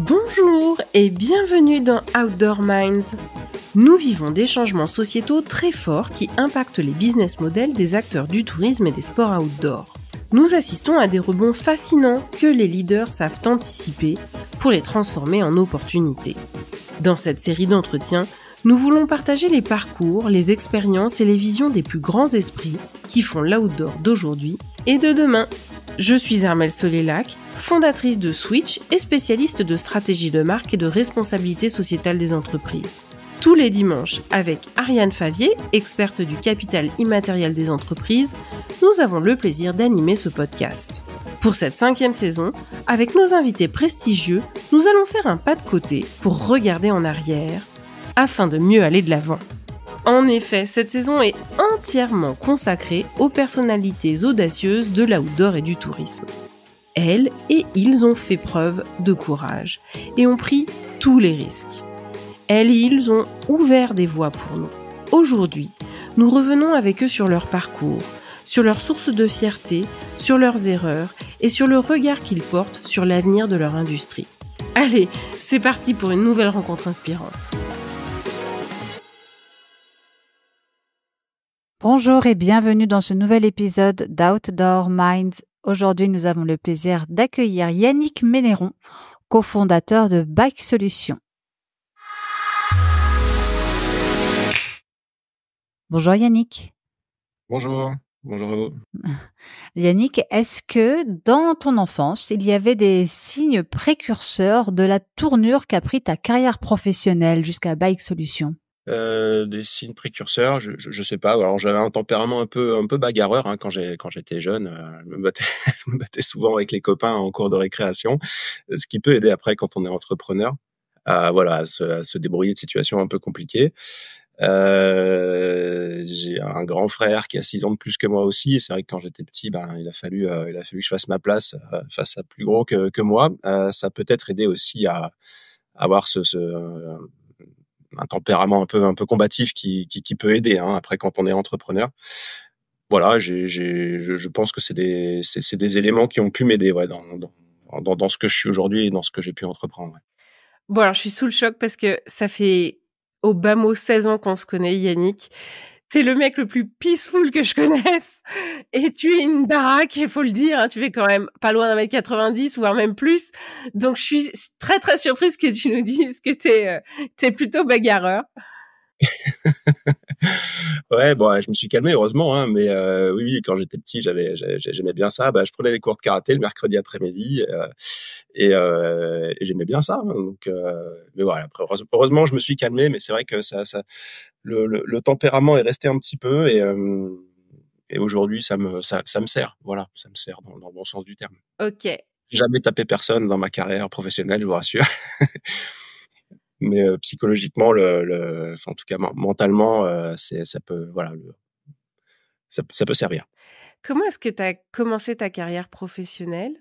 Bonjour et bienvenue dans Outdoor Minds. Nous vivons des changements sociétaux très forts qui impactent les business models des acteurs du tourisme et des sports outdoor. Nous assistons à des rebonds fascinants que les leaders savent anticiper pour les transformer en opportunités. Dans cette série d'entretiens, nous voulons partager les parcours, les expériences et les visions des plus grands esprits qui font l'outdoor d'aujourd'hui et de demain. Je suis Armelle Solélac, fondatrice de Switch et spécialiste de stratégie de marque et de responsabilité sociétale des entreprises. Tous les dimanches, avec Ariane Favier, experte du capital immatériel des entreprises, nous avons le plaisir d'animer ce podcast. Pour cette 5e saison, avec nos invités prestigieux, nous allons faire un pas de côté pour regarder en arrière, afin de mieux aller de l'avant. En effet, cette saison est entièrement consacrée aux personnalités audacieuses de l'outdoor et du tourisme. Elles et ils ont fait preuve de courage et ont pris tous les risques. Elles et ils ont ouvert des voies pour nous. Aujourd'hui, nous revenons avec eux sur leur parcours, sur leurs sources de fierté, sur leurs erreurs et sur le regard qu'ils portent sur l'avenir de leur industrie. Allez, c'est parti pour une nouvelle rencontre inspirante. Bonjour et bienvenue dans ce nouvel épisode d'Outdoor Minds. Aujourd'hui, nous avons le plaisir d'accueillir Yannick Ménéron, cofondateur de Bike Solutions. Bonjour Yannick. Bonjour à vous. Yannick, est-ce que dans ton enfance, il y avait des signes précurseurs de la tournure qu'a pris ta carrière professionnelle jusqu'à Bike Solutions ? Des signes précurseurs, je sais pas. Alors j'avais un tempérament un peu bagarreur quand j'étais jeune. Je me battais souvent avec les copains en cours de récréation, ce qui peut aider après quand on est entrepreneur à se débrouiller de situations un peu compliquées. J'ai un grand frère qui a 6 ans de plus que moi aussi, et c'est vrai que quand j'étais petit, il a fallu que je fasse ma place face à plus gros que moi. Ça peut être aidé aussi à avoir un tempérament un peu combatif qui peut aider après quand on est entrepreneur. Voilà, je pense que c'est des éléments qui ont pu m'aider dans ce que je suis aujourd'hui et dans ce que j'ai pu entreprendre. Ouais. Bon, alors je suis sous le choc parce que ça fait au bas mot 16 ans qu'on se connaît, Yannick. T'es le mec le plus peaceful que je connaisse. Et tu es une baraque, il faut le dire. Tu fais quand même pas loin d'un 1m90, voire même plus. Donc, je suis très, très surprise que tu nous dises que t'es plutôt bagarreur. Ouais, bon, je me suis calmé heureusement, mais oui, quand j'étais petit, j'aimais bien ça. Je prenais des cours de karaté le mercredi après-midi et j'aimais bien ça. Donc, mais voilà, après, heureusement, je me suis calmé, mais c'est vrai que le tempérament est resté un petit peu et aujourd'hui, ça me sert. Voilà, ça me sert dans le bon sens du terme. Ok. J'ai jamais tapé personne dans ma carrière professionnelle, je vous rassure. Mais psychologiquement, en tout cas mentalement, ça peut ça peut servir. Comment est-ce que tu as commencé ta carrière professionnelle ?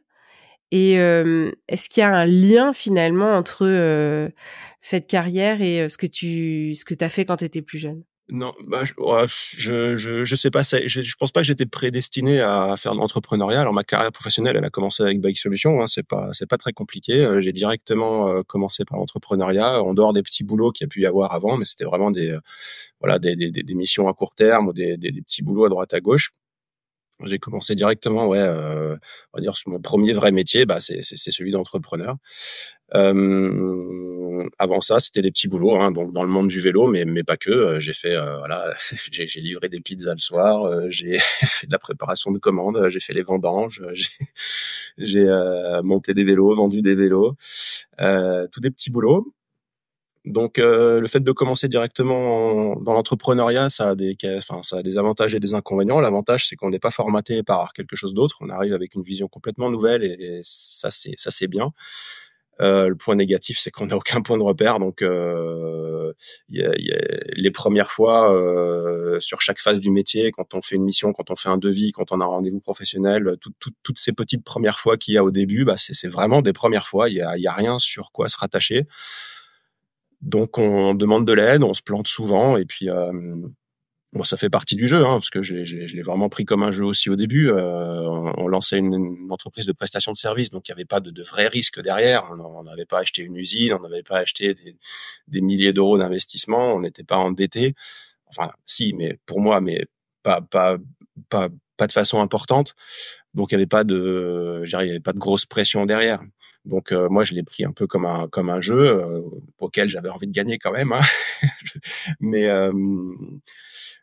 Et est-ce qu'il y a un lien finalement entre cette carrière et ce que tu as fait quand tu étais plus jeune ? Non, je sais pas. Je pense pas que j'étais prédestiné à faire de l'entrepreneuriat. Alors ma carrière professionnelle, elle a commencé avec Bike Solutions. C'est pas très compliqué. J'ai directement commencé par l'entrepreneuriat, en dehors des petits boulots qu'il y a pu y avoir avant, mais c'était vraiment des missions à court terme ou des petits boulots à droite à gauche. J'ai commencé directement, on va dire mon premier vrai métier, c'est celui d'entrepreneur. Avant ça, c'était des petits boulots, donc dans le monde du vélo, mais pas que. J'ai fait, j'ai livré des pizzas le soir, j'ai fait de la préparation de commandes, j'ai fait les vendanges, j'ai monté des vélos, vendu des vélos, tous des petits boulots. Donc le fait de commencer directement dans l'entrepreneuriat, ça a des avantages et des inconvénients. L'avantage, c'est qu'on n'est pas formaté par quelque chose d'autre. On arrive avec une vision complètement nouvelle et ça c'est bien. Le point négatif, c'est qu'on n'a aucun point de repère. Donc y a les premières fois sur chaque phase du métier, quand on fait une mission, quand on fait un devis, quand on a un rendez-vous professionnel, toutes ces petites premières fois qu'il y a au début, c'est vraiment des premières fois. Il y a rien sur quoi se rattacher. Donc on demande de l'aide, on se plante souvent et puis Bon, ça fait partie du jeu, parce que je l'ai vraiment pris comme un jeu aussi au début. On lançait une entreprise de prestation de services, donc il n'y avait pas de vrais risques derrière. On n'avait pas acheté une usine, on n'avait pas acheté des milliers d'euros d'investissement, on n'était pas endetté. Enfin, si, mais pour moi, mais pas de façon importante. Donc il y avait pas de grosse pression derrière. Donc moi je l'ai pris un peu comme un jeu auquel j'avais envie de gagner quand même. Mais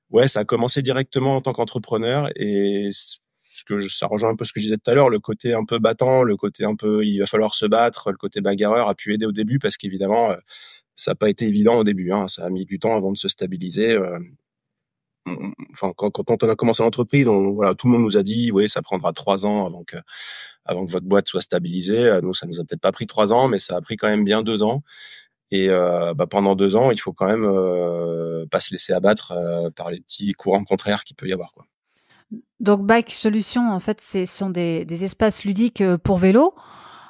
ouais, ça a commencé directement en tant qu'entrepreneur et ça rejoint un peu ce que je disais tout à l'heure, le côté un peu battant, le côté un peu il va falloir se battre, le côté bagarreur a pu aider au début parce qu'évidemment ça n'a pas été évident au début. Ça a mis du temps avant de se stabiliser. Enfin, quand on a commencé l'entreprise, voilà, tout le monde nous a dit, oui, ça prendra 3 ans avant que votre boîte soit stabilisée. Nous, ça nous a peut-être pas pris 3 ans, mais ça a pris quand même bien 2 ans. Et pendant 2 ans, il faut quand même pas se laisser abattre par les petits courants contraires qu'il peut y avoir, quoi. Donc, Bike Solutions, en fait, ce sont des espaces ludiques pour vélo.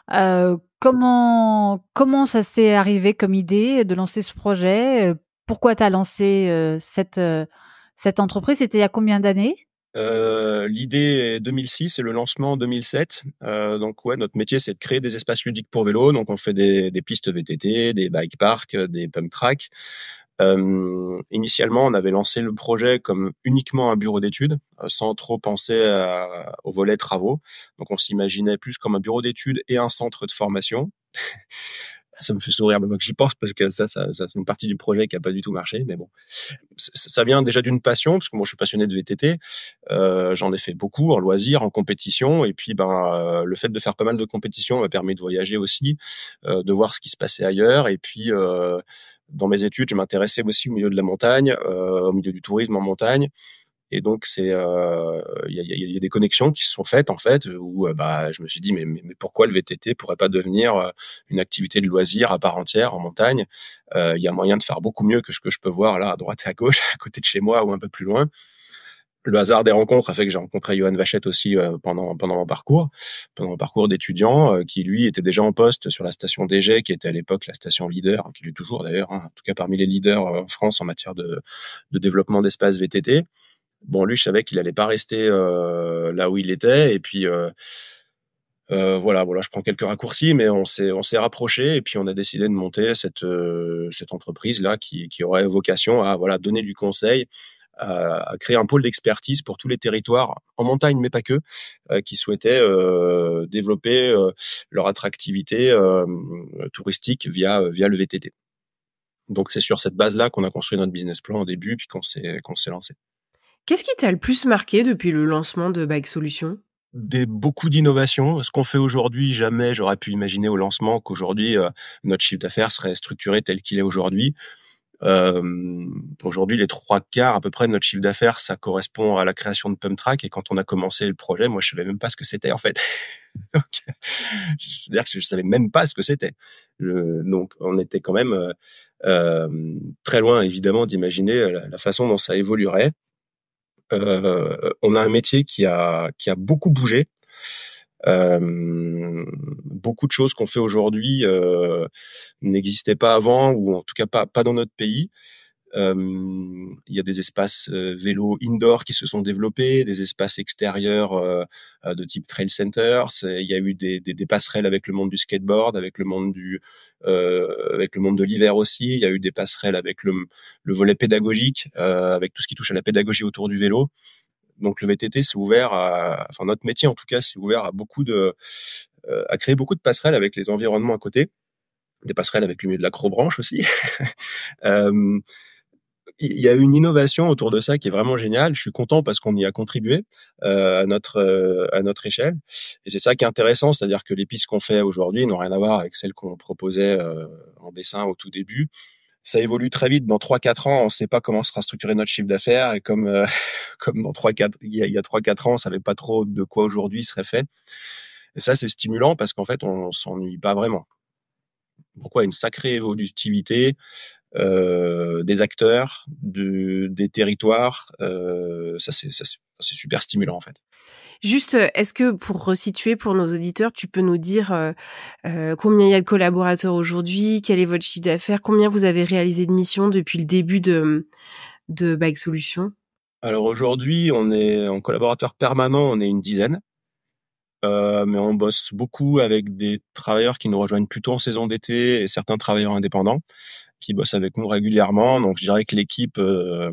Comment ça s'est arrivé comme idée de lancer ce projet? Pourquoi tu as lancé cette entreprise? C'était il y a combien d'années? L'idée est 2006 et le lancement en 2007. Donc ouais, notre métier c'est de créer des espaces ludiques pour vélo. Donc on fait des pistes VTT, des bike parks, des pump tracks. Initialement, on avait lancé le projet comme uniquement un bureau d'études, sans trop penser au volet travaux. Donc on s'imaginait plus comme un bureau d'études et un centre de formation. Ça me fait sourire maintenant que j'y pense parce que ça c'est une partie du projet qui a pas du tout marché, mais bon. Ça vient déjà d'une passion parce que moi je suis passionné de VTT, j'en ai fait beaucoup en loisir, en compétition, et puis le fait de faire pas mal de compétitions m'a permis de voyager aussi, de voir ce qui se passait ailleurs, et puis dans mes études je m'intéressais aussi au milieu de la montagne, au milieu du tourisme en montagne. Et donc il y a des connexions qui se sont faites en fait où je me suis dit mais pourquoi le VTT pourrait pas devenir une activité de loisir à part entière en montagne. Il y a moyen de faire beaucoup mieux que ce que je peux voir là à droite et à gauche à côté de chez moi ou un peu plus loin. Le hasard des rencontres a fait que j'ai rencontré Johan Vachette aussi pendant mon parcours d'étudiant, qui lui était déjà en poste sur la station DG, qui était à l'époque la station leader, qui l'est toujours d'ailleurs, en tout cas parmi les leaders en France en matière de développement d'espace VTT. Bon, lui, je savais qu'il allait pas rester là où il était, et puis voilà, je prends quelques raccourcis, mais on s'est rapprochés, et puis on a décidé de monter cette entreprise là qui aurait vocation à donner du conseil, à créer un pôle d'expertise pour tous les territoires en montagne, mais pas que, qui souhaitaient développer leur attractivité touristique via le VTT. Donc c'est sur cette base-là qu'on a construit notre business plan au début, puis qu'on s'est lancé. Qu'est-ce qui t'a le plus marqué depuis le lancement de Bike Solutions? Beaucoup d'innovations. Ce qu'on fait aujourd'hui, jamais j'aurais pu imaginer au lancement qu'aujourd'hui, notre chiffre d'affaires serait structuré tel qu'il est aujourd'hui. Aujourd'hui, les 3/4 à peu près de notre chiffre d'affaires, ça correspond à la création de Pump Track. Et quand on a commencé le projet, moi, je savais même pas ce que c'était en fait. Donc, c'est-à-dire que je savais même pas ce que c'était. Donc, on était quand même très loin, évidemment, d'imaginer la façon dont ça évoluerait. On a un métier qui a beaucoup bougé. Beaucoup de choses qu'on fait aujourd'hui n'existaient pas avant, ou en tout cas pas dans notre pays. Il y a des espaces vélo indoor qui se sont développés, des espaces extérieurs de type trail center. Il y a eu des passerelles avec le monde du skateboard, avec le monde de l'hiver aussi. Il y a eu des passerelles avec le volet pédagogique, avec tout ce qui touche à la pédagogie autour du vélo. Donc le VTT s'est ouvert notre métier en tout cas s'est ouvert à à créer beaucoup de passerelles avec les environnements à côté, des passerelles avec le milieu de l'acrobranche aussi. Il y a une innovation autour de ça qui est vraiment géniale. Je suis content parce qu'on y a contribué à notre échelle. Et c'est ça qui est intéressant, c'est-à-dire que les pistes qu'on fait aujourd'hui n'ont rien à voir avec celles qu'on proposait en dessin au tout début. Ça évolue très vite. Dans 3-4 ans, on ne sait pas comment sera structuré notre chiffre d'affaires. Et comme dans 3-4, il y a 3-4 ans, on savait pas trop de quoi aujourd'hui serait fait. Et ça, c'est stimulant parce qu'en fait, on s'ennuie pas vraiment. Pourquoi une sacrée évolutivité des acteurs, des territoires, ça c'est super stimulant en fait. Juste, est-ce que pour resituer pour nos auditeurs, tu peux nous dire combien il y a de collaborateurs aujourd'hui, quel est votre chiffre d'affaires, combien vous avez réalisé de missions depuis le début de Bike Solutions? Alors aujourd'hui, on est en collaborateur permanent, on est une dizaine. Mais on bosse beaucoup avec des travailleurs qui nous rejoignent plutôt en saison d'été et certains travailleurs indépendants qui bossent avec nous régulièrement. Donc, je dirais que l'équipe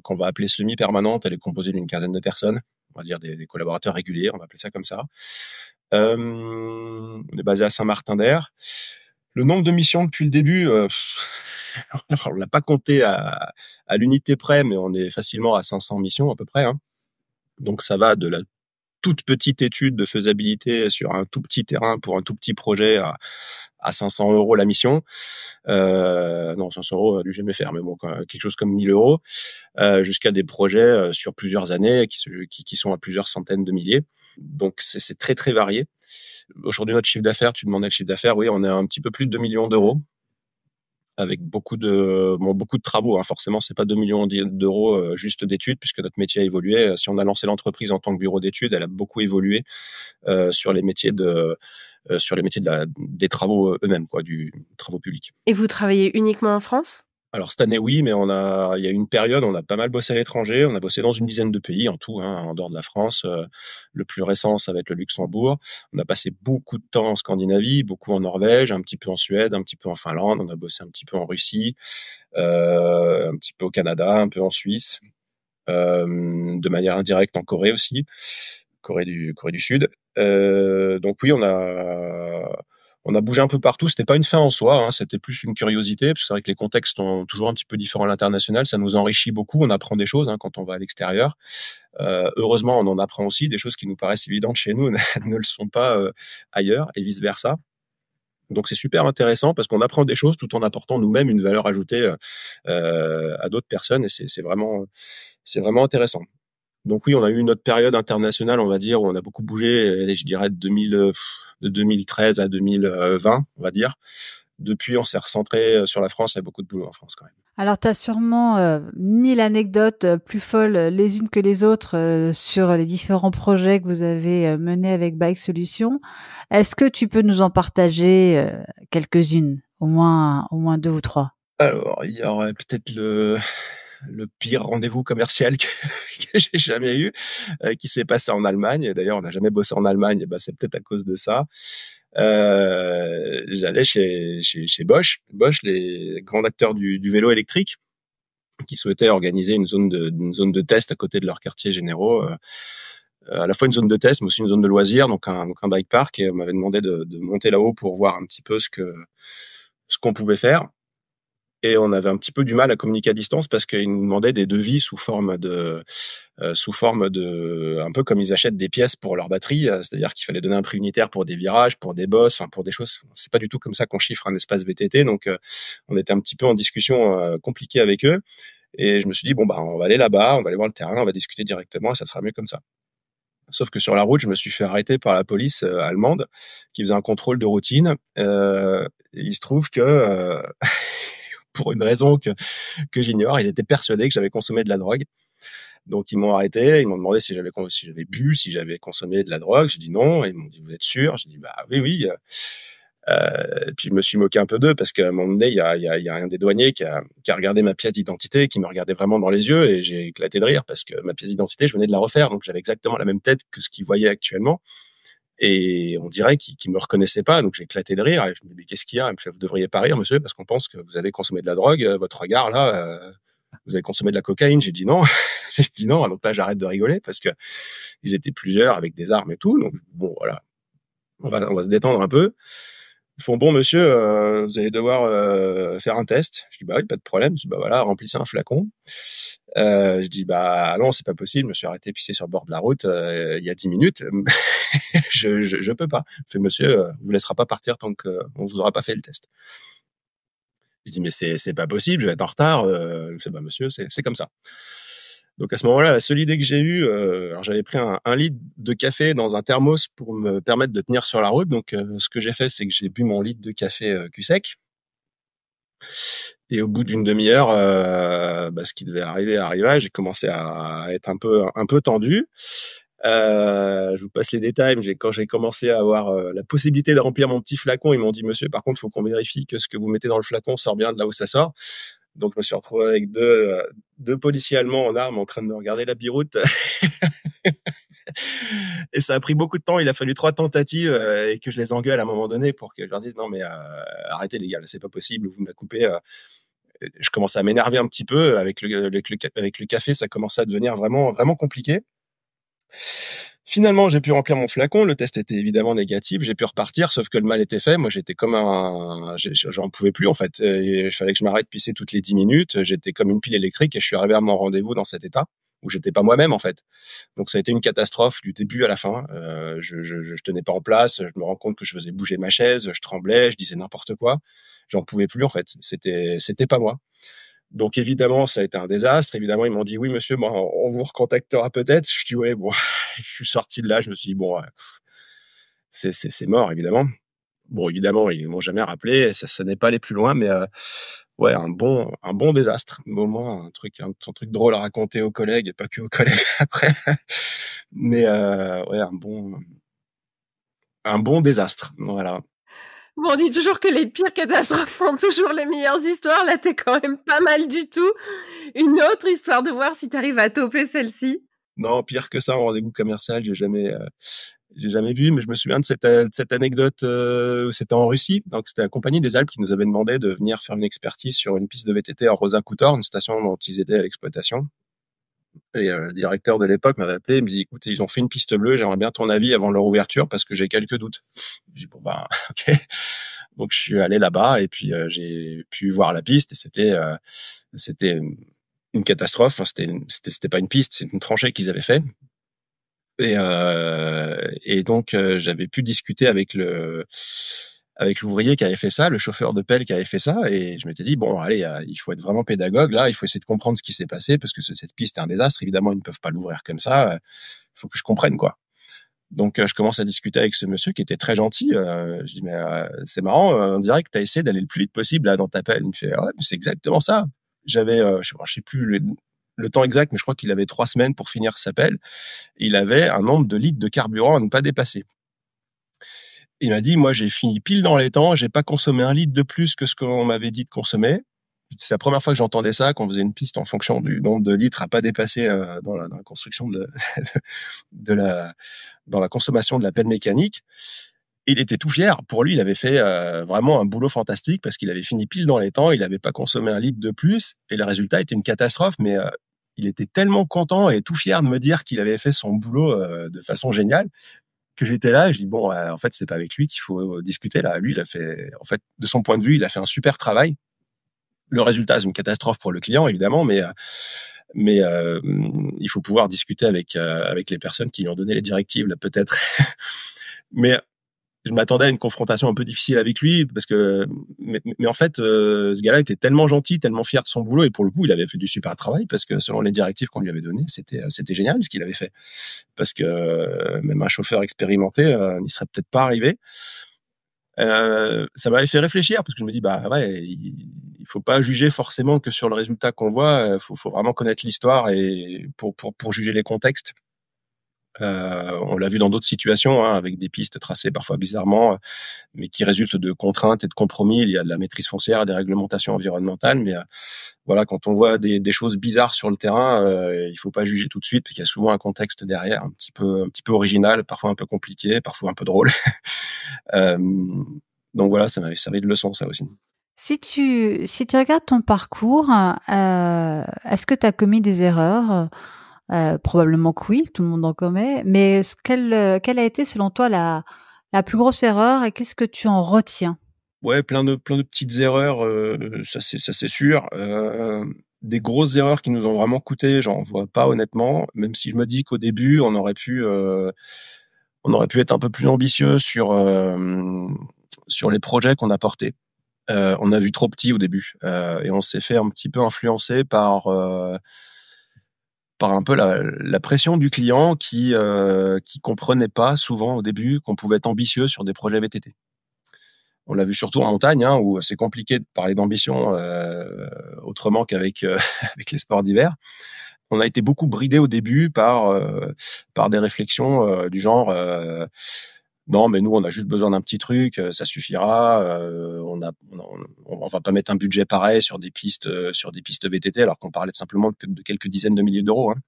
qu'on va appeler semi-permanente, elle est composée d'une quinzaine de personnes. On va dire des collaborateurs réguliers, on va appeler ça comme ça. On est basé à Saint-Martin-d'Air. Le nombre de missions depuis le début, on l'a pas compté à l'unité près, mais on est facilement à 500 missions à peu près. Hein. Donc, ça va de la toute petite étude de faisabilité sur un tout petit terrain pour un tout petit projet à 500 € la mission. Non, 500 € du jamais faire, mais bon, quelque chose comme 1000 €, jusqu'à des projets sur plusieurs années qui sont à plusieurs centaines de milliers. Donc, c'est très, très varié. Aujourd'hui, notre chiffre d'affaires, tu demandais le chiffre d'affaires, oui, on est à un petit peu plus de 2 millions d'euros. Avec beaucoup de travaux. Hein. Forcément, c'est pas 2 millions d'euros juste d'études, puisque notre métier a évolué. Si on a lancé l'entreprise en tant que bureau d'études, elle a beaucoup évolué sur les métiers des travaux eux-mêmes, quoi, du travaux publics. Et vous travaillez uniquement en France ? Alors cette année, oui, mais il y a eu une période, on a pas mal bossé à l'étranger. On a bossé dans une dizaine de pays en tout, hein, en dehors de la France. Le plus récent, ça va être le Luxembourg. On a passé beaucoup de temps en Scandinavie, beaucoup en Norvège, un petit peu en Suède, un petit peu en Finlande. On a bossé un petit peu en Russie, un petit peu au Canada, un peu en Suisse, de manière indirecte en Corée aussi, Corée du Sud. Donc oui, on a bougé un peu partout. C'était pas une fin en soi, hein, c'était plus une curiosité. Parce que c'est vrai que les contextes sont toujours un petit peu différents à l'international. Ça nous enrichit beaucoup. On apprend des choses hein, quand on va à l'extérieur. Heureusement, on en apprend aussi des choses qui nous paraissent évidentes chez nous ne le sont pas ailleurs et vice versa. Donc c'est super intéressant parce qu'on apprend des choses tout en apportant nous-mêmes une valeur ajoutée à d'autres personnes et c'est vraiment intéressant. Donc oui, on a eu notre période internationale, on va dire, où on a beaucoup bougé, je dirais de 2013 à 2020, on va dire. Depuis, on s'est recentré sur la France, il y a beaucoup de boulot en France quand même. Alors, tu as sûrement 1000 anecdotes plus folles les unes que les autres sur les différents projets que vous avez menés avec Bike Solutions. Est-ce que tu peux nous en partager quelques-unes, au moins 2 ou 3? Alors, il y aurait peut-être le pire rendez-vous commercial que j'ai jamais eu, qui s'est passé en Allemagne. D'ailleurs, on n'a jamais bossé en Allemagne, et ben c'est peut-être à cause de ça. J'allais chez Bosch, les grands acteurs du vélo électrique, qui souhaitaient organiser une zone de test à côté de leurs quartiers généraux. À la fois une zone de test, mais aussi une zone de loisirs, donc un bike park. Et on m'avait demandé de monter là-haut pour voir un petit peu ce qu'on pouvait faire. Et on avait un petit peu du mal à communiquer à distance parce qu'ils nous demandaient des devis sous forme de, un peu comme ils achètent des pièces pour leur batterie, c'est-à-dire qu'il fallait donner un prix unitaire pour des virages, pour des bosses, enfin pour des choses. C'est pas du tout comme ça qu'on chiffre un espace VTT, donc on était un petit peu en discussion compliquée avec eux. Et je me suis dit bon bah on va aller là-bas, on va aller voir le terrain, on va discuter directement et ça sera mieux comme ça. Sauf que sur la route, je me suis fait arrêter par la police allemande qui faisait un contrôle de routine. Il se trouve que pour une raison que j'ignore, ils étaient persuadés que j'avais consommé de la drogue. Donc ils m'ont arrêté, ils m'ont demandé si j'avais bu, si j'avais consommé de la drogue. J'ai dit non, et ils m'ont dit vous êtes sûr? J'ai dit bah oui. Et puis je me suis moqué un peu d'eux parce qu'à un moment donné, il y a un des douaniers qui a regardé ma pièce d'identité, qui me regardait vraiment dans les yeux, et j'ai éclaté de rire parce que ma pièce d'identité, je venais de la refaire, donc j'avais exactement la même tête que ce qu'il voyait actuellement. Et on dirait qu'il me reconnaissait pas, donc j'ai éclaté de rire. Et je me dis mais qu'est-ce qu'il y a? Il me fait vous devriez pas rire monsieur parce qu'on pense que vous avez consommé de la drogue. Votre regard là, vous avez consommé de la cocaïne. J'ai dit non. J'ai dit non. Donc là j'arrête de rigoler parce que ils étaient plusieurs avec des armes et tout. Donc bon voilà, on va se détendre un peu. Ils font bon monsieur, vous allez devoir faire un test. Je dis bah oui pas de problème. Je dis bah voilà remplissez un flacon. Je dis bah non c'est pas possible. Je me suis arrêté pisser sur le bord de la route il y a 10 minutes. je peux pas. Il fait monsieur on vous laissera pas partir tant que on vous aura pas fait le test. Je dis mais c'est pas possible. Je vais être en retard. Il fait bah monsieur c'est comme ça. Donc à ce moment-là, la seule idée que j'ai eue, alors j'avais pris un litre de café dans un thermos pour me permettre de tenir sur la route. Donc ce que j'ai fait, c'est que j'ai bu mon litre de café cul sec. Et au bout d'une demi-heure, ce qui devait arriva. J'ai commencé à être un peu tendu. Je vous passe les détails, mais quand j'ai commencé à avoir la possibilité de remplir mon petit flacon, ils m'ont dit monsieur, par contre, faut qu'on vérifie que ce que vous mettez dans le flacon sort bien de là où ça sort. Donc je me suis retrouvé avec deux policiers allemands en armes en train de me regarder la biroute. Et ça a pris beaucoup de temps. Il a fallu 3 tentatives et que je les engueule à un moment donné pour que je leur dise non mais arrêtez les gars, c'est pas possible, vous me la coupez. Je commençais à m'énerver un petit peu avec le café, ça commençait à devenir vraiment vraiment compliqué. Finalement, j'ai pu remplir mon flacon. Le test était évidemment négatif. J'ai pu repartir, sauf que le mal était fait. Moi, j'étais comme j'en pouvais plus en fait. Il fallait que je m'arrête de pisser toutes les 10 minutes. J'étais comme une pile électrique et je suis arrivé à mon rendez-vous dans cet état où j'étais pas moi-même en fait. Donc ça a été une catastrophe du début à la fin. Je tenais pas en place. Je me rends compte que je faisais bouger ma chaise. Je tremblais. Je disais n'importe quoi. J'en pouvais plus en fait. C'était pas moi. Donc évidemment, ça a été un désastre. Évidemment, ils m'ont dit oui, monsieur, bon, on vous recontactera peut-être. Je dis ouais, bon, je suis sorti de là. Je me suis dit bon, c'est mort évidemment. Bon, évidemment, ils m'ont jamais rappelé. Ça n'est pas allé plus loin, mais ouais, un bon désastre. Au moins un truc drôle à raconter aux collègues et pas que aux collègues après. Mais ouais, un bon désastre. Voilà. Bon, on dit toujours que les pires catastrophes font toujours les meilleures histoires. Là, t'es quand même pas mal du tout. Une autre histoire de voir si t'arrives à toper celle-ci. Non, pire que ça, en rendez-vous commercial, j'ai jamais vu, mais je me souviens de cette anecdote. C'était en Russie, donc c'était la Compagnie des Alpes qui nous avait demandé de venir faire une expertise sur une piste de VTT à Rosa Khutor, une station dont ils étaient à l'exploitation. Et le directeur de l'époque m'avait appelé, il me dit écoutez, ils ont fait une piste bleue, j'aimerais bien ton avis avant leur ouverture parce que j'ai quelques doutes. J'ai dit bon bah ok. Donc je suis allé là-bas et puis j'ai pu voir la piste et c'était une catastrophe. Enfin, c'était pas une piste, c'est une tranchée qu'ils avaient fait. Et donc j'avais pu discuter avec l'ouvrier qui avait fait ça, le chauffeur de pelle qui avait fait ça, et je m'étais dit bon allez, il faut être vraiment pédagogue là, il faut essayer de comprendre ce qui s'est passé parce que cette piste est un désastre. Évidemment, ils ne peuvent pas l'ouvrir comme ça. Il faut que je comprenne quoi. Donc je commence à discuter avec ce monsieur qui était très gentil. Je dis mais c'est marrant, on dirait que t'as essayé d'aller le plus vite possible là dans ta pelle. Il me fait ouais, mais c'est exactement ça. J'avais je sais plus le temps exact, mais je crois qu'il avait 3 semaines pour finir sa pelle. Il avait un nombre de litres de carburant à ne pas dépasser. Il m'a dit, moi, j'ai fini pile dans les temps, j'ai pas consommé 1 litre de plus que ce qu'on m'avait dit de consommer. C'est la première fois que j'entendais ça, qu'on faisait une piste en fonction du nombre de litres à pas dépasser dans la construction dans la consommation de la pelle mécanique. Il était tout fier. Pour lui, il avait fait vraiment un boulot fantastique parce qu'il avait fini pile dans les temps, il avait pas consommé 1 litre de plus et le résultat était une catastrophe, mais il était tellement content et tout fier de me dire qu'il avait fait son boulot de façon géniale que j'étais là et je dis bon en fait c'est pas avec lui qu'il faut discuter là. Lui il a fait en fait de son point de vue il a fait un super travail. Le résultat c'est une catastrophe pour le client évidemment, mais il faut pouvoir discuter avec les personnes qui lui ont donné les directives là peut-être. Mais je m'attendais à une confrontation un peu difficile avec lui parce que mais en fait ce gars-là était tellement gentil, tellement fier de son boulot et pour le coup il avait fait du super travail parce que selon les directives qu'on lui avait données c'était génial ce qu'il avait fait parce que même un chauffeur expérimenté n'y serait peut-être pas arrivé. Ça m'avait fait réfléchir parce que je me dis bah ouais il faut pas juger forcément que sur le résultat qu'on voit, faut vraiment connaître l'histoire et pour juger les contextes. On l'a vu dans d'autres situations, hein, avec des pistes tracées parfois bizarrement, mais qui résultent de contraintes et de compromis. Il y a de la maîtrise foncière, des réglementations environnementales, mais voilà, quand on voit des choses bizarres sur le terrain, il faut pas juger tout de suite, parce qu'il y a souvent un contexte derrière, un petit peu original, parfois un peu compliqué, parfois un peu drôle. Donc voilà, ça m'avait servi de leçon, ça aussi. Si tu regardes ton parcours, est-ce que tu as commis des erreurs? Probablement que oui, tout le monde en commet. Mais quelle a été selon toi la plus grosse erreur et qu'est-ce que tu en retiens? Ouais, plein de petites erreurs, ça c'est sûr. Des grosses erreurs qui nous ont vraiment coûté, j'en vois pas honnêtement. Même si je me dis qu'au début on aurait pu être un peu plus ambitieux sur les projets qu'on a portés. On a vu trop petit au début et on s'est fait un petit peu influencer par un peu la pression du client qui comprenait pas souvent au début qu'on pouvait être ambitieux sur des projets VTT. On l'a vu surtout en montagne, hein, où c'est compliqué de parler d'ambition autrement qu'avec avec les sports d'hiver. On a été beaucoup bridé au début par des réflexions du genre non, mais nous, on a juste besoin d'un petit truc, ça suffira. On va pas mettre un budget pareil sur des pistes VTT, alors qu'on parlait simplement de quelques dizaines de milliers d'euros. Hein.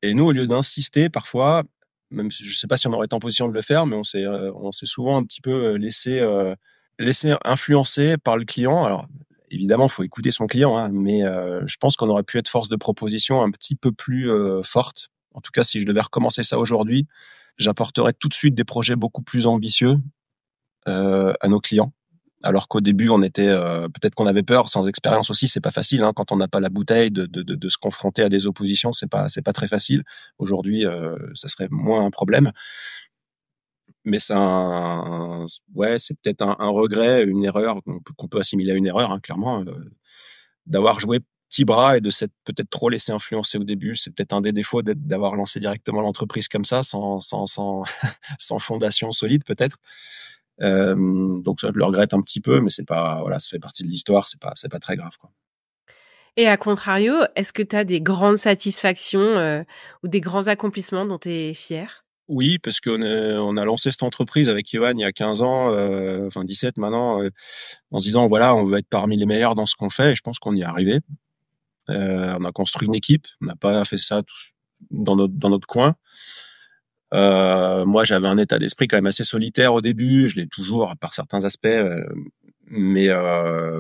Et nous, au lieu d'insister, parfois, même si je sais pas si on aurait été en position de le faire, mais on s'est souvent un petit peu laissé influencer par le client. Alors, évidemment, faut écouter son client, hein, mais je pense qu'on aurait pu être force de proposition un petit peu plus forte. En tout cas, si je devais recommencer ça aujourd'hui, j'apporterais tout de suite des projets beaucoup plus ambitieux à nos clients. Alors qu'au début, on était peut-être qu'on avait peur, sans expérience aussi, c'est pas facile. Hein, quand on n'a pas la bouteille de se confronter à des oppositions, c'est pas très facile. Aujourd'hui, ça serait moins un problème. Mais c'est c'est peut-être un regret, une erreur qu'on peut assimiler à une erreur, hein, clairement, d'avoir joué petit bras et de s'être peut-être trop laissé influencer au début. C'est peut-être un des défauts d'avoir lancé directement l'entreprise comme ça, sans fondation solide peut-être. Donc ça, je le regrette un petit peu, mais c'est pas, voilà, ça fait partie de l'histoire, c'est pas très grave, quoi. Et à contrario, est-ce que tu as des grandes satisfactions ou des grands accomplissements dont tu es fier? Oui, parce on a lancé cette entreprise avec Yoann il y a 15 ans, 17 maintenant, en se disant, voilà, on veut être parmi les meilleurs dans ce qu'on fait, et je pense qu'on y est arrivé. On a construit une équipe, on n'a pas fait ça dans notre coin. Moi, j'avais un état d'esprit quand même assez solitaire au début, je l'ai toujours par certains aspects, mais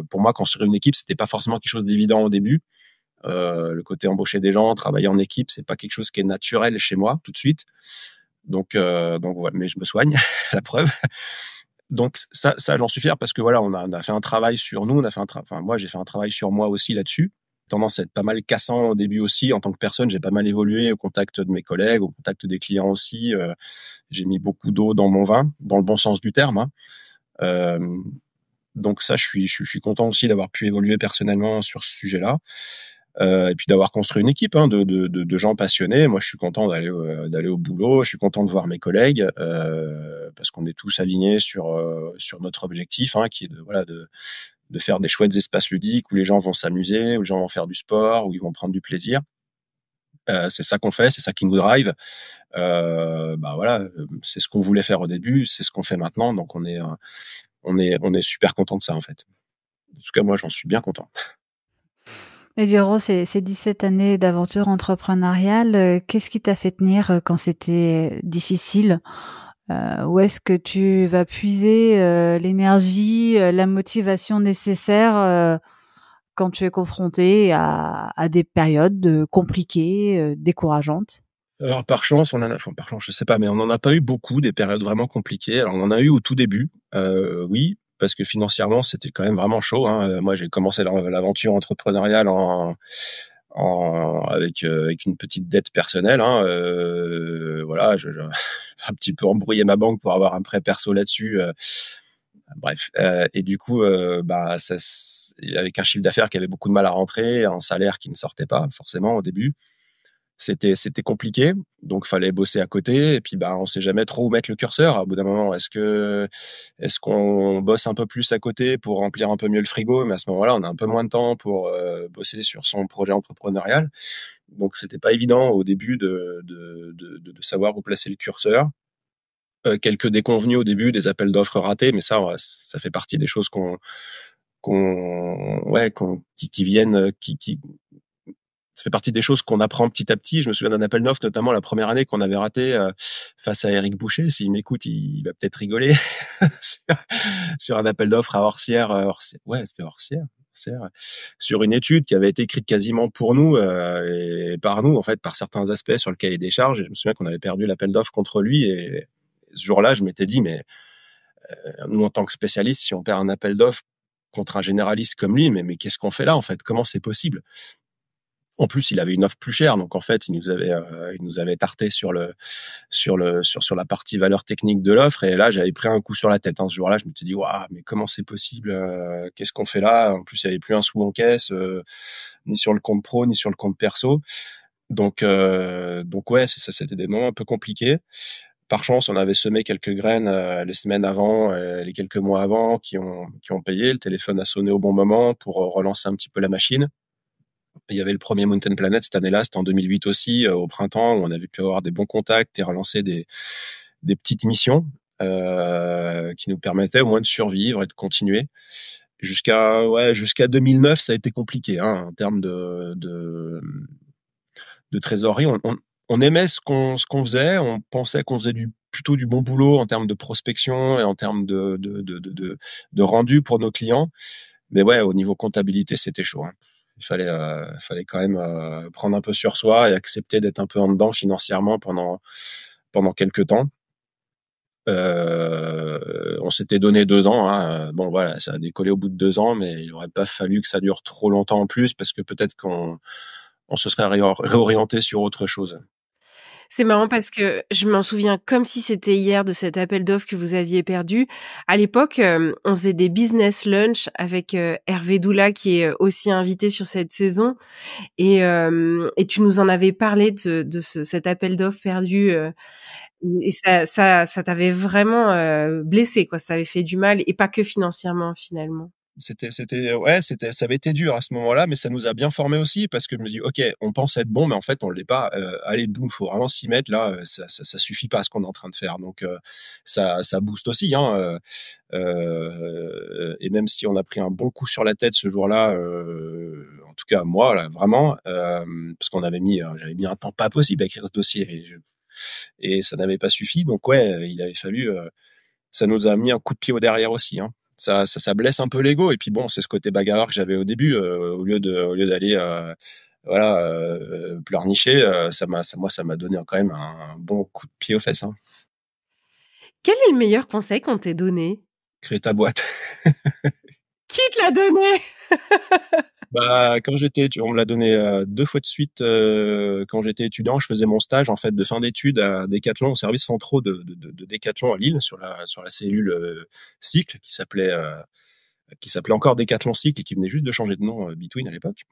pour moi, construire une équipe, c'était pas forcément quelque chose d'évident au début. Le côté embaucher des gens, travailler en équipe, c'est pas quelque chose qui est naturel chez moi tout de suite. Donc voilà, mais je me soigne, la preuve. Donc ça, j'en suis fier parce que voilà, on a fait un travail sur nous, moi j'ai fait un travail sur moi aussi là-dessus. Tendance à être pas mal cassant au début aussi en tant que personne, j'ai pas mal évolué au contact de mes collègues, au contact des clients aussi. J'ai mis beaucoup d'eau dans mon vin, dans le bon sens du terme. Hein. Donc ça, je suis content aussi d'avoir pu évoluer personnellement sur ce sujet-là. Et puis d'avoir construit une équipe de gens passionnés. Moi, je suis content d'aller au boulot. Je suis content de voir mes collègues parce qu'on est tous alignés sur notre objectif, hein, qui est de faire des chouettes espaces ludiques où les gens vont s'amuser, où les gens vont faire du sport, où ils vont prendre du plaisir. C'est ça qu'on fait, c'est ça qui nous drive. Voilà, c'est ce qu'on voulait faire au début, c'est ce qu'on fait maintenant. Donc on est super content de ça en fait. En tout cas, moi, j'en suis bien content. Et durant ces 17 années d'aventure entrepreneuriale, qu'est-ce qui t'a fait tenir quand c'était difficile? Où est-ce que tu vas puiser l'énergie, la motivation nécessaire quand tu es confronté à des périodes compliquées, décourageantes? Alors par chance, par chance, je sais pas, mais on n'en a pas eu beaucoup des périodes vraiment compliquées. Alors on en a eu au tout début, oui, parce que financièrement c'était quand même vraiment chaud. Hein. Moi j'ai commencé l'aventure entrepreneuriale avec une petite dette personnelle. Hein. Voilà, j'ai un petit peu embrouillé ma banque pour avoir un prêt perso là-dessus. Bref, et du coup, avec un chiffre d'affaires qui avait beaucoup de mal à rentrer, un salaire qui ne sortait pas forcément au début. C'était compliqué, donc fallait bosser à côté et puis on sait jamais trop où mettre le curseur. Au bout d'un moment, est-ce qu'on bosse un peu plus à côté pour remplir un peu mieux le frigo, mais à ce moment-là, on a un peu moins de temps pour bosser sur son projet entrepreneurial. Donc c'était pas évident au début de savoir où placer le curseur. Quelques déconvenus au début, des appels d'offres ratés, mais ça fait partie des choses qui viennent, ça fait partie des choses qu'on apprend petit à petit. Je me souviens d'un appel d'offres, notamment la première année qu'on avait raté face à Eric Boucher. S'il m'écoute, il va peut-être rigoler sur un appel d'offres à Orsières. C'était Orsières. Sur une étude qui avait été écrite quasiment pour nous et par nous, en fait, par certains aspects sur le cahier des charges. Et je me souviens qu'on avait perdu l'appel d'offres contre lui. Et ce jour-là, je m'étais dit, mais nous, en tant que spécialistes, si on perd un appel d'offres contre un généraliste comme lui, mais qu'est-ce qu'on fait là, en fait? Comment c'est possible? En plus, il avait une offre plus chère, donc en fait, il nous avait tarté sur la partie valeur technique de l'offre. Et là, j'avais pris un coup sur la tête. Hein. Ce jour-là, je me suis dit, waouh, mais comment c'est possible Qu'est-ce qu'on fait là? En plus, il y avait plus un sou en caisse, ni sur le compte pro, ni sur le compte perso. Donc ouais, c'était des moments un peu compliqués. Par chance, on avait semé quelques graines les semaines avant, les quelques mois avant, qui ont payé. Le téléphone a sonné au bon moment pour relancer un petit peu la machine. Il y avait le premier Mountain Planet cette année-là, c'était en 2008 aussi, au printemps, où on avait pu avoir des bons contacts et relancer des petites missions. qui nous permettait au moins de survivre et de continuer. Jusqu'à 2009, ça a été compliqué en termes de trésorerie. On aimait ce qu'on faisait, on pensait qu'on faisait plutôt du bon boulot en termes de prospection et en termes de rendu pour nos clients. Mais ouais, au niveau comptabilité, c'était chaud. Il fallait quand même prendre un peu sur soi et accepter d'être un peu en dedans financièrement pendant quelques temps. On s'était donné 2 ans. Bon voilà, ça a décollé au bout de 2 ans, mais il aurait pas fallu que ça dure trop longtemps en plus parce que peut-être qu'on se serait réorienté sur autre chose. C'est marrant parce que je m'en souviens comme si c'était hier de cet appel d'offres que vous aviez perdu. À l'époque, on faisait des business lunch avec Hervé Doula qui est aussi invité sur cette saison et tu nous en avais parlé de cet appel d'offres perdu et ça t'avait vraiment blessé quoi, ça avait fait du mal et pas que financièrement finalement. Ça avait été dur à ce moment-là, mais ça nous a bien formés aussi parce que je me dis, ok, on pense être bon, mais en fait on l'est pas. Allez, boum, faut vraiment s'y mettre là. Ça suffit pas à ce qu'on est en train de faire. Donc ça booste aussi. Et même si on a pris un bon coup sur la tête ce jour-là, en tout cas moi là vraiment, parce qu'on j'avais mis un temps pas possible à écrire ce dossier et ça n'avait pas suffi. Donc ouais, il avait fallu. Ça nous a mis un coup de pied au derrière aussi. Ça blesse un peu l'ego et puis bon, c'est ce côté bagarreur que j'avais au début. Au lieu d'aller pleurnicher, ça m'a donné quand même un bon coup de pied aux fesses. Quel est le meilleur conseil qu'on t'ait donné? Créer ta boîte. Qui te l'a donné? Quand on me l'a donné 2 fois de suite quand j'étais étudiant. Je faisais mon stage en fait de fin d'études à Decathlon, au service centraux de Decathlon à Lille, sur la cellule Cycle qui s'appelait encore Decathlon Cycle et qui venait juste de changer de nom Between à l'époque.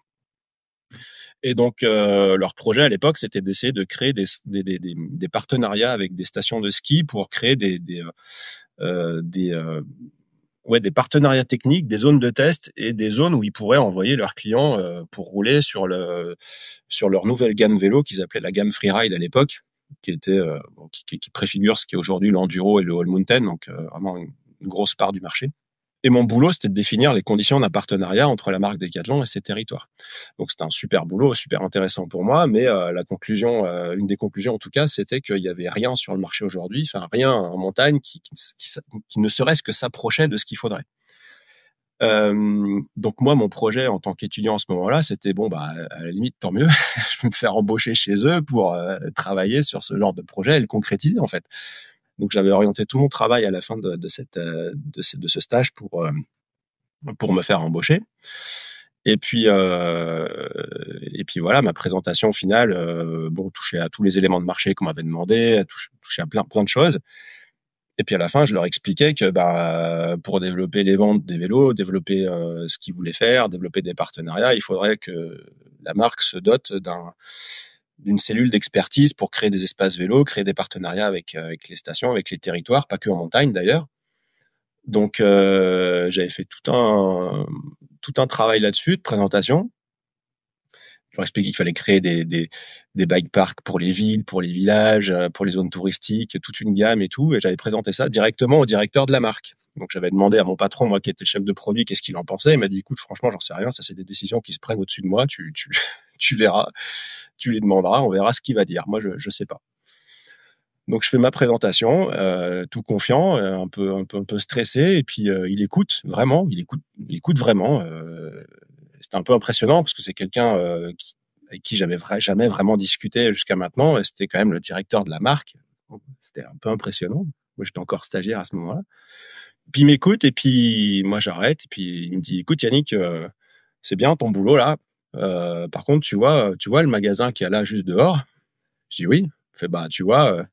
Et donc leur projet à l'époque, c'était d'essayer de créer des partenariats avec des stations de ski pour créer des partenariats techniques, des zones de test et des zones où ils pourraient envoyer leurs clients pour rouler sur leur nouvelle gamme vélo qu'ils appelaient la gamme Freeride à l'époque, qui était qui préfigure ce qui est aujourd'hui l'enduro et le all mountain, donc vraiment une grosse part du marché. Et mon boulot, c'était de définir les conditions d'un partenariat entre la marque Decathlon et ses territoires. Donc c'était un super boulot, super intéressant pour moi, mais une des conclusions en tout cas, c'était qu'il y avait rien sur le marché aujourd'hui, enfin rien en montagne qui ne serait-ce que s'approchait de ce qu'il faudrait. Donc moi, mon projet en tant qu'étudiant à ce moment-là, c'était à la limite tant mieux, je vais me faire embaucher chez eux pour travailler sur ce genre de projet et le concrétiser en fait. Donc j'avais orienté tout mon travail à la fin de ce stage pour me faire embaucher. Et puis voilà, ma présentation finale touchait à tous les éléments de marché qu'on m'avait demandé, touchait à plein de choses. Et puis à la fin, je leur expliquais que pour développer les ventes des vélos, développer ce qu'ils voulaient faire, développer des partenariats, il faudrait que la marque se dote d'une cellule d'expertise pour créer des espaces vélos, créer des partenariats avec les stations, avec les territoires, pas que en montagne d'ailleurs. Donc j'avais fait tout un travail là-dessus de présentation. Je leur expliquais qu'il fallait créer des bike parks pour les villes, pour les villages, pour les zones touristiques, toute une gamme et tout. Et j'avais présenté ça directement au directeur de la marque. Donc j'avais demandé à mon patron, moi qui était le chef de produit, qu'est-ce qu'il en pensait. Il m'a dit, écoute, franchement, j'en sais rien. Ça, c'est des décisions qui se prennent au-dessus de moi. Tu verras, tu lui demanderas, on verra ce qu'il va dire. Moi, je sais pas. Donc je fais ma présentation, tout confiant, un peu stressé, et puis il écoute vraiment. C'était un peu impressionnant parce que c'est quelqu'un avec qui j'avais jamais vraiment discuté jusqu'à maintenant. Et c'était quand même le directeur de la marque. C'était un peu impressionnant. Moi, j'étais encore stagiaire à ce moment-là. Puis il m'écoute et puis moi j'arrête et puis il me dit, écoute Yannick, c'est bien ton boulot là. Par contre, tu vois le magasin qui est là juste dehors. Je dis oui. Il fait tu vois,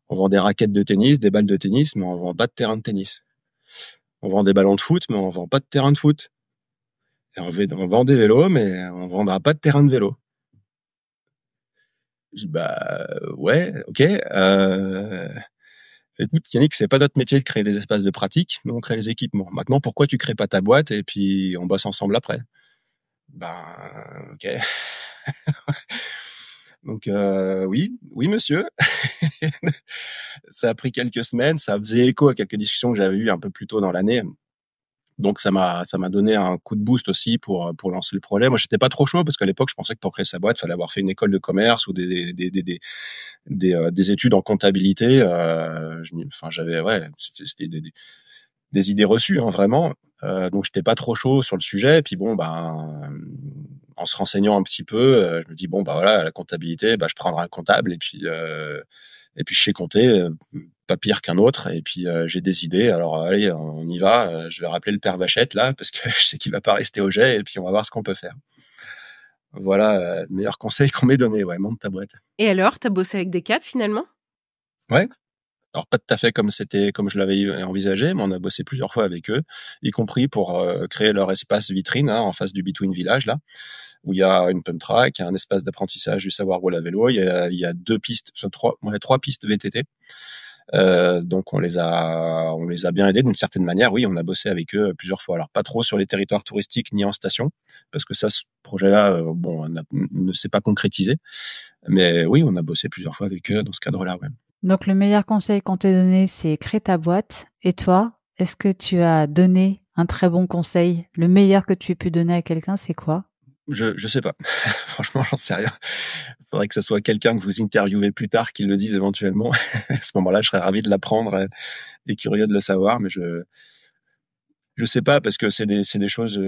on vend des raquettes de tennis, des balles de tennis, mais on vend pas de terrain de tennis. On vend des ballons de foot, mais on vend pas de terrain de foot. Et on vend des vélos, mais on vendra pas de terrain de vélo. Je dis ouais, ok. Écoute Yannick, c'est pas notre métier de créer des espaces de pratique, mais on crée les équipements. Maintenant, pourquoi tu crées pas ta boîte et puis on bosse ensemble après? Ok. Donc oui monsieur. Ça a pris quelques semaines, ça faisait écho à quelques discussions que j'avais eues un peu plus tôt dans l'année. Donc ça m'a donné un coup de boost aussi pour lancer le projet. Moi j'étais pas trop chaud parce qu'à l'époque je pensais que pour créer sa boîte, il fallait avoir fait une école de commerce ou des études en comptabilité. J'avais c'était des idées reçues hein, vraiment. Donc j'étais pas trop chaud sur le sujet. Et puis bon en se renseignant un petit peu, je me dis bon voilà la comptabilité, je prendrai un comptable et puis je sais compter, pas pire qu'un autre. Et puis j'ai des idées. Alors allez, on y va. Je vais rappeler le père Vachette là parce que je sais qu'il va pas rester au jet. Et puis on va voir ce qu'on peut faire. Voilà, le meilleur conseil qu'on m'ait donné. Ouais, monte ta boîte. Et alors, t'as bossé avec des cadres finalement? Ouais. Alors pas tout à fait comme je l'avais envisagé, mais on a bossé plusieurs fois avec eux, y compris pour créer leur espace vitrine hein, en face du Between Village là, où il y a une pump track, un espace d'apprentissage du savoir rouler à vélo. Il y a trois pistes VTT. Donc on les a bien aidés d'une certaine manière. Oui, on a bossé avec eux plusieurs fois. Alors pas trop sur les territoires touristiques ni en station, parce que ça, ce projet-là, ne s'est pas concrétisé. Mais oui, on a bossé plusieurs fois avec eux dans ce cadre-là. Ouais. Donc, le meilleur conseil qu'on t'ait donné, c'est crée ta boîte. Et toi, est-ce que tu as donné un très bon conseil? Le meilleur que tu aies pu donner à quelqu'un, c'est quoi? Je sais pas. Franchement, j'en sais rien. Faudrait que ce soit quelqu'un que vous interviewez plus tard qui le dise éventuellement. À ce moment-là, je serais ravi de l'apprendre et curieux de le savoir, mais je sais pas parce que c'est des choses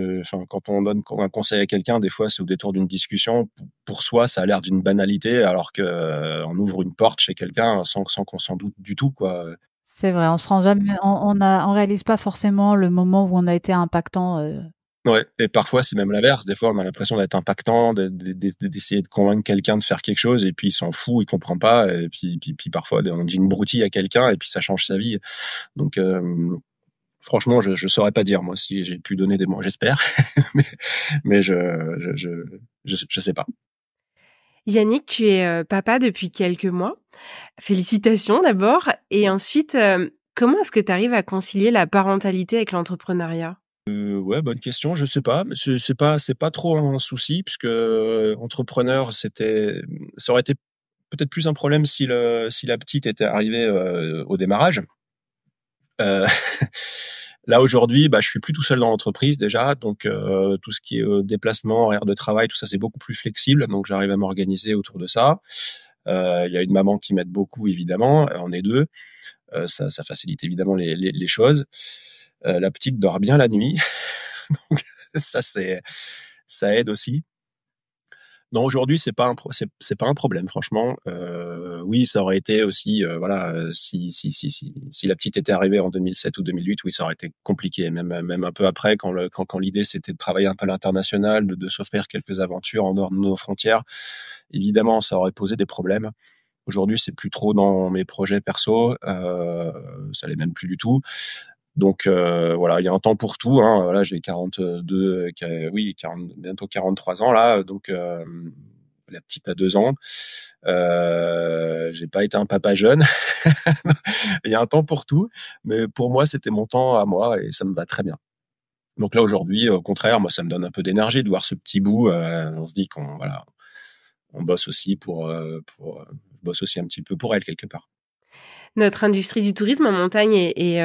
quand on donne un conseil à quelqu'un, des fois c'est au détour d'une discussion. Pour soi, ça a l'air d'une banalité alors que on ouvre une porte chez quelqu'un sans qu'on s'en doute du tout quoi. C'est vrai, on se rend jamais, on réalise pas forcément le moment où on a été impactant. Ouais, et parfois c'est même l'inverse. Des fois, on a l'impression d'être impactant, d'essayer de convaincre quelqu'un de faire quelque chose, et puis il s'en fout, il comprend pas. Et puis parfois, on dit une broutille à quelqu'un, et puis ça change sa vie. Donc, franchement, je saurais pas dire moi si j'ai pu donner des mots. J'espère, mais je sais pas. Yannick, tu es papa depuis quelques mois. Félicitations d'abord. Et ensuite, comment est-ce que tu arrives à concilier la parentalité avec l'entrepreneuriat? Ouais, bonne question. Je sais pas, mais c'est pas trop un souci puisque entrepreneur, ça aurait été peut-être plus un problème si la petite était arrivée au démarrage. Euh, Là aujourd'hui, je suis plus tout seul dans l'entreprise déjà, donc tout ce qui est déplacement, horaire de travail, tout ça c'est beaucoup plus flexible, donc j'arrive à m'organiser autour de ça. Il y a une maman qui m'aide beaucoup évidemment, on est deux, ça facilite évidemment les choses. La petite dort bien la nuit, donc ça aide aussi. Non, aujourd'hui, c'est pas un problème, franchement. Oui, ça aurait été aussi, si la petite était arrivée en 2007 ou 2008, oui, ça aurait été compliqué, même un peu après, quand l'idée c'était de travailler un peu à l'international, de s'offrir quelques aventures en dehors de nos frontières. Évidemment, ça aurait posé des problèmes. Aujourd'hui, c'est plus trop dans mes projets perso, ça l'est même plus du tout. Donc voilà, il y a un temps pour tout. Hein. Voilà, j'ai bientôt 43 ans là, donc la petite a 2 ans. J'ai pas été un papa jeune. Il y a un temps pour tout, mais pour moi c'était mon temps à moi et ça me va très bien. Donc là aujourd'hui, au contraire, moi ça me donne un peu d'énergie de voir ce petit bout. On se dit on bosse aussi je bosse aussi un petit peu pour elle quelque part. Notre industrie du tourisme en montagne et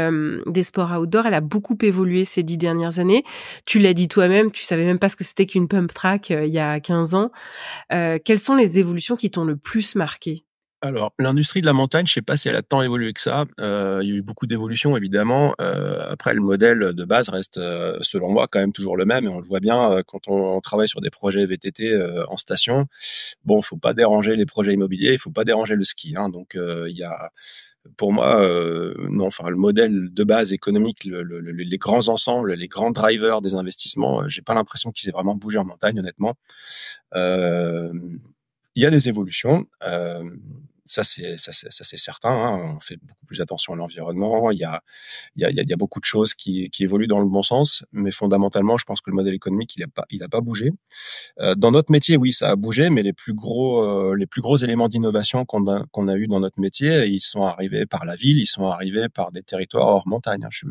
des sports outdoor, elle a beaucoup évolué ces 10 dernières années. Tu l'as dit toi-même, tu savais même pas ce que c'était qu'une pump track il y a 15 ans. Quelles sont les évolutions qui t'ont le plus marqué? Alors, l'industrie de la montagne, je sais pas si elle a tant évolué que ça. Il y a eu beaucoup d'évolutions, évidemment. Après, le modèle de base reste, selon moi, quand même toujours le même. Et on le voit bien quand on travaille sur des projets VTT en station. Bon, faut pas déranger les projets immobiliers, il faut pas déranger le ski. Hein. Donc, il y a, pour moi, non. Enfin, le modèle de base économique, les grands ensembles, les grands drivers des investissements, j'ai pas l'impression qu'ils aient vraiment bougé en montagne, honnêtement. Il y a des évolutions. Ça c'est certain. Hein. On fait beaucoup plus attention à l'environnement. Il y a beaucoup de choses qui évoluent dans le bon sens, mais fondamentalement, je pense que le modèle économique il a pas bougé. Dans notre métier, oui, ça a bougé, mais les plus gros éléments d'innovation qu'on a eu dans notre métier, ils sont arrivés par la ville, ils sont arrivés par des territoires hors montagne. Hein. Je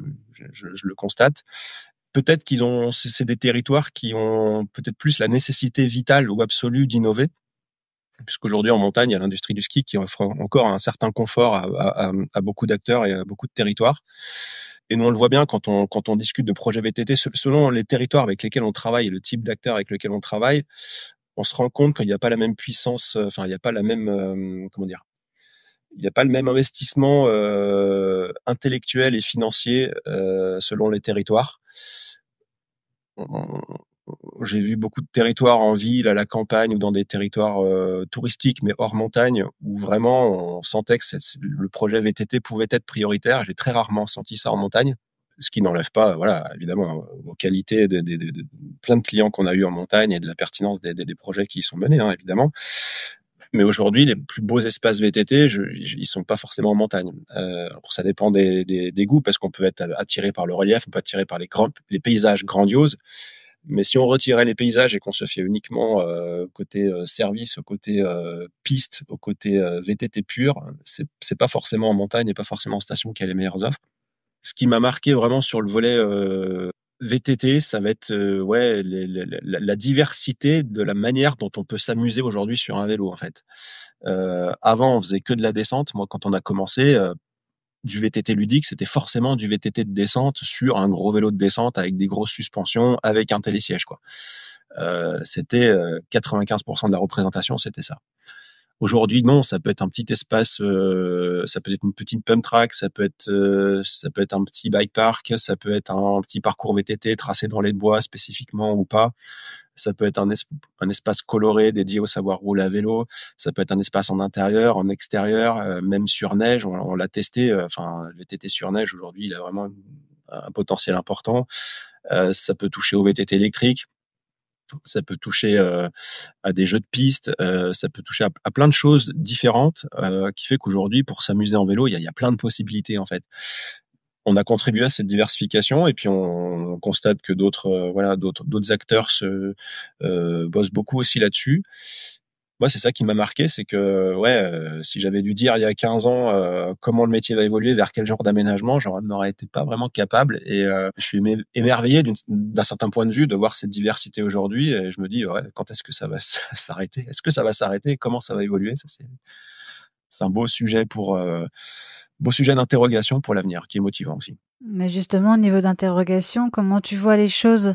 le constate. Peut-être c'est des territoires qui ont peut-être plus la nécessité vitale ou absolue d'innover. puisqu'aujourd'hui en montagne, il y a l'industrie du ski qui offre encore un certain confort à beaucoup d'acteurs et à beaucoup de territoires. Et nous, on le voit bien quand on discute de projets VTT, selon les territoires avec lesquels on travaille et le type d'acteurs avec lequel on travaille, on se rend compte qu'il n'y a pas la même puissance, il n'y a pas la même, il n'y a pas le même investissement intellectuel et financier selon les territoires. J'ai vu beaucoup de territoires en ville, à la campagne ou dans des territoires touristiques, mais hors montagne, où vraiment on sentait que le projet VTT pouvait être prioritaire. J'ai très rarement senti ça en montagne, ce qui n'enlève pas, voilà, évidemment, aux qualités de plein de clients qu'on a eu en montagne et de la pertinence des projets qui y sont menés, hein, évidemment. Mais aujourd'hui, les plus beaux espaces VTT, ils sont pas forcément en montagne. Ça dépend des goûts, parce qu'on peut être attiré par le relief, on peut être attiré par les paysages grandioses. Mais si on retirait les paysages et qu'on se fiait uniquement côté service, au côté piste, au côté VTT pur, c'est pas forcément en montagne et pas forcément en station qu'il y a les meilleures offres. Ce qui m'a marqué vraiment sur le volet VTT, ça va être la diversité de la manière dont on peut s'amuser aujourd'hui sur un vélo en fait. Avant, on faisait que de la descente. Moi, quand on a commencé, du VTT ludique, c'était forcément du VTT de descente sur un gros vélo de descente avec des grosses suspensions, avec un télésiège, quoi. C'était 95% de la représentation, c'était ça. Aujourd'hui, non, ça peut être un petit espace, ça peut être une petite pump track, ça peut être un petit bike park, ça peut être un petit parcours VTT tracé dans les bois spécifiquement ou pas. Ça peut être un espace coloré dédié au savoir rouler à vélo. Ça peut être un espace en intérieur, en extérieur, même sur neige. On l'a testé. Le VTT sur neige aujourd'hui, il a vraiment un potentiel important. Ça peut toucher au VTT électrique. Ça peut toucher à des jeux de piste. Ça peut toucher à plein de choses différentes, qui fait qu'aujourd'hui, pour s'amuser en vélo, il y a plein de possibilités en fait. On a contribué à cette diversification et puis on constate que d'autres acteurs bossent beaucoup aussi là-dessus. Moi, c'est ça qui m'a marqué, c'est que si j'avais dû dire il y a 15 ans comment le métier va évoluer, vers quel genre d'aménagement, j'en aurais été pas vraiment capable. Et je suis émerveillé d'un certain point de vue de voir cette diversité aujourd'hui. Et je me dis quand est-ce que ça va s'arrêter? Est-ce que ça va s'arrêter? Comment ça va évoluer? Ça, c'est un beau sujet d'interrogation pour l'avenir, qui est motivant aussi. Mais justement, au niveau d'interrogation, comment tu vois les choses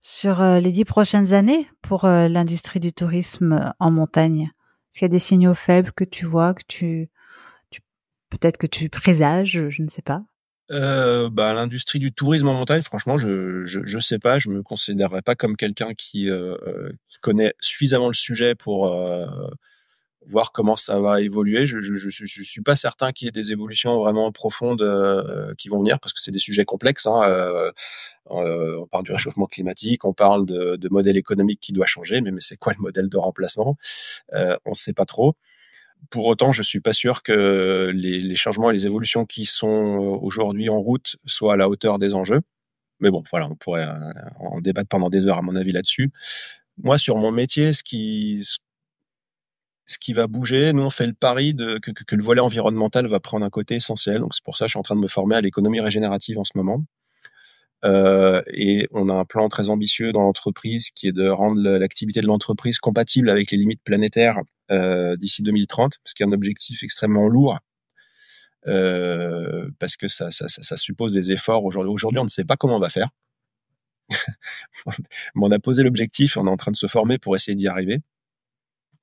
sur les 10 prochaines années pour l'industrie du tourisme en montagne? Est-ce qu'il y a des signaux faibles que tu vois, que tu peut-être que tu présages, je ne sais pas. L'industrie du tourisme en montagne, franchement, je sais pas, je me considérerais pas comme quelqu'un qui connaît suffisamment le sujet pour voir comment ça va évoluer. Je suis pas certain qu'il y ait des évolutions vraiment profondes qui vont venir, parce que c'est des sujets complexes. On parle du réchauffement climatique, on parle de modèle économique qui doit changer, mais c'est quoi le modèle de remplacement? On sait pas trop. Pour autant, je suis pas sûr que les changements et les évolutions qui sont aujourd'hui en route soient à la hauteur des enjeux. Mais bon, voilà, on pourrait en débattre pendant des heures, à mon avis, là-dessus. Moi, sur mon métier, ce qui va bouger, nous on fait le pari que le volet environnemental va prendre un côté essentiel. Donc c'est pour ça que je suis en train de me former à l'économie régénérative en ce moment. Et on a un plan très ambitieux dans l'entreprise qui est de rendre l'activité de l'entreprise compatible avec les limites planétaires d'ici 2030, ce qui est un objectif extrêmement lourd. Parce que ça suppose des efforts. Aujourd'hui, on ne sait pas comment on va faire. Mais on a posé l'objectif et on est en train de se former pour essayer d'y arriver.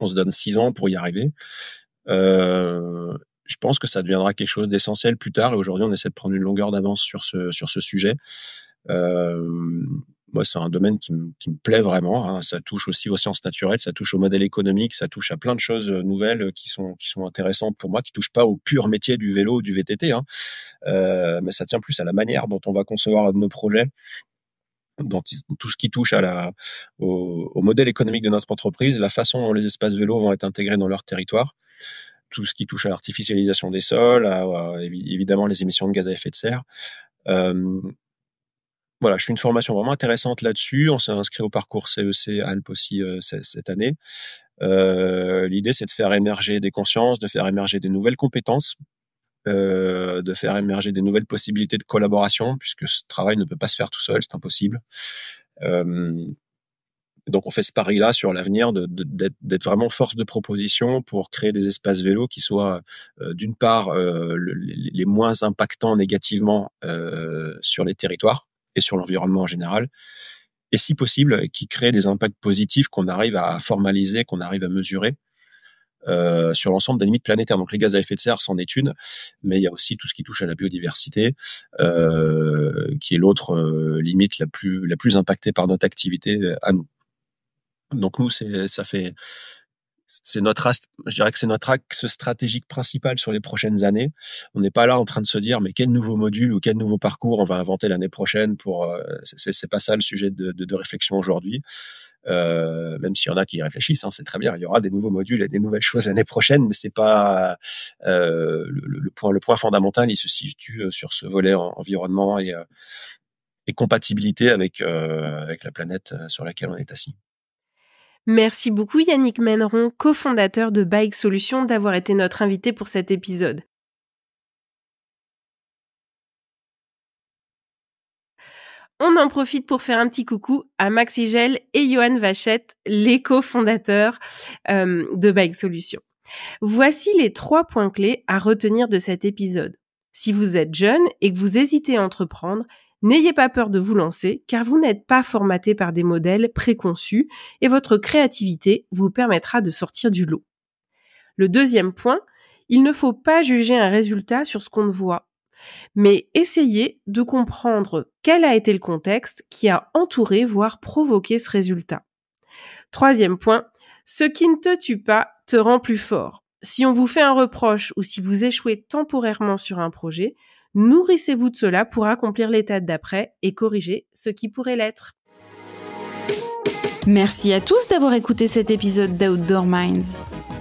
On se donne 6 ans pour y arriver. Je pense que ça deviendra quelque chose d'essentiel plus tard, et aujourd'hui on essaie de prendre une longueur d'avance sur ce sujet. Moi, c'est un domaine qui me plaît vraiment, hein. Ça touche aussi aux sciences naturelles, ça touche au modèle économique, ça touche à plein de choses nouvelles qui sont intéressantes pour moi, qui touchent pas au pur métier du vélo ou du VTT, hein. Mais ça tient plus à la manière dont on va concevoir nos projets, dans tout ce qui touche au modèle économique de notre entreprise, la façon dont les espaces vélos vont être intégrés dans leur territoire, tout ce qui touche à l'artificialisation des sols, évidemment les émissions de gaz à effet de serre. Voilà, je fais une formation vraiment intéressante là-dessus. On s'est inscrit au parcours CEC Alpes aussi cette année. L'idée, c'est de faire émerger des consciences, de faire émerger des nouvelles compétences, de faire émerger des nouvelles possibilités de collaboration, puisque ce travail ne peut pas se faire tout seul, c'est impossible. Donc on fait ce pari-là sur l'avenir d'être vraiment force de proposition pour créer des espaces vélos qui soient d'une part les moins impactants négativement sur les territoires et sur l'environnement en général, et si possible qui créent des impacts positifs qu'on arrive à formaliser, qu'on arrive à mesurer sur l'ensemble des limites planétaires. Donc les gaz à effet de serre, c'en est une, mais il y a aussi tout ce qui touche à la biodiversité, qui est l'autre limite la plus impactée par notre activité à nous. Donc nous, je dirais que c'est notre axe stratégique principal sur les prochaines années. On n'est pas là en train de se dire mais quel nouveau module ou quel nouveau parcours on va inventer l'année prochaine c'est pas ça le sujet de réflexion aujourd'hui. Même s'il y en a qui y réfléchissent, c'est très bien. Il y aura des nouveaux modules et des nouvelles choses l'année prochaine, mais c'est pas le point fondamental. Il se situe sur ce volet environnement et compatibilité avec la planète sur laquelle on est assis. Merci beaucoup Yannick Menneron, cofondateur de Bike Solutions, d'avoir été notre invité pour cet épisode. On en profite pour faire un petit coucou à Maxigel et Johan Vachette, les cofondateurs de Bike Solutions. Voici les 3 points clés à retenir de cet épisode. Si vous êtes jeune et que vous hésitez à entreprendre, n'ayez pas peur de vous lancer car vous n'êtes pas formaté par des modèles préconçus et votre créativité vous permettra de sortir du lot. Le deuxième point, il ne faut pas juger un résultat sur ce qu'on ne voit, mais essayez de comprendre quel a été le contexte qui a entouré, voire provoqué ce résultat. Troisième point, ce qui ne te tue pas te rend plus fort. Si on vous fait un reproche ou si vous échouez temporairement sur un projet, nourrissez-vous de cela pour accomplir l'étape d'après et corriger ce qui pourrait l'être. Merci à tous d'avoir écouté cet épisode d'Outdoor Minds.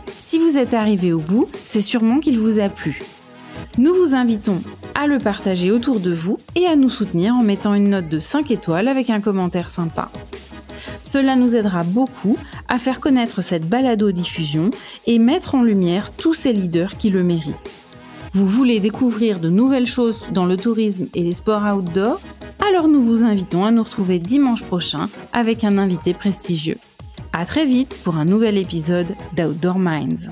Si vous êtes arrivé au bout, c'est sûrement qu'il vous a plu. Nous vous invitons à le partager autour de vous et à nous soutenir en mettant une note de 5 étoiles avec un commentaire sympa. Cela nous aidera beaucoup à faire connaître cette balado-diffusion et mettre en lumière tous ces leaders qui le méritent. Vous voulez découvrir de nouvelles choses dans le tourisme et les sports outdoor? Alors nous vous invitons à nous retrouver dimanche prochain avec un invité prestigieux. À très vite pour un nouvel épisode d'Outdoor Minds.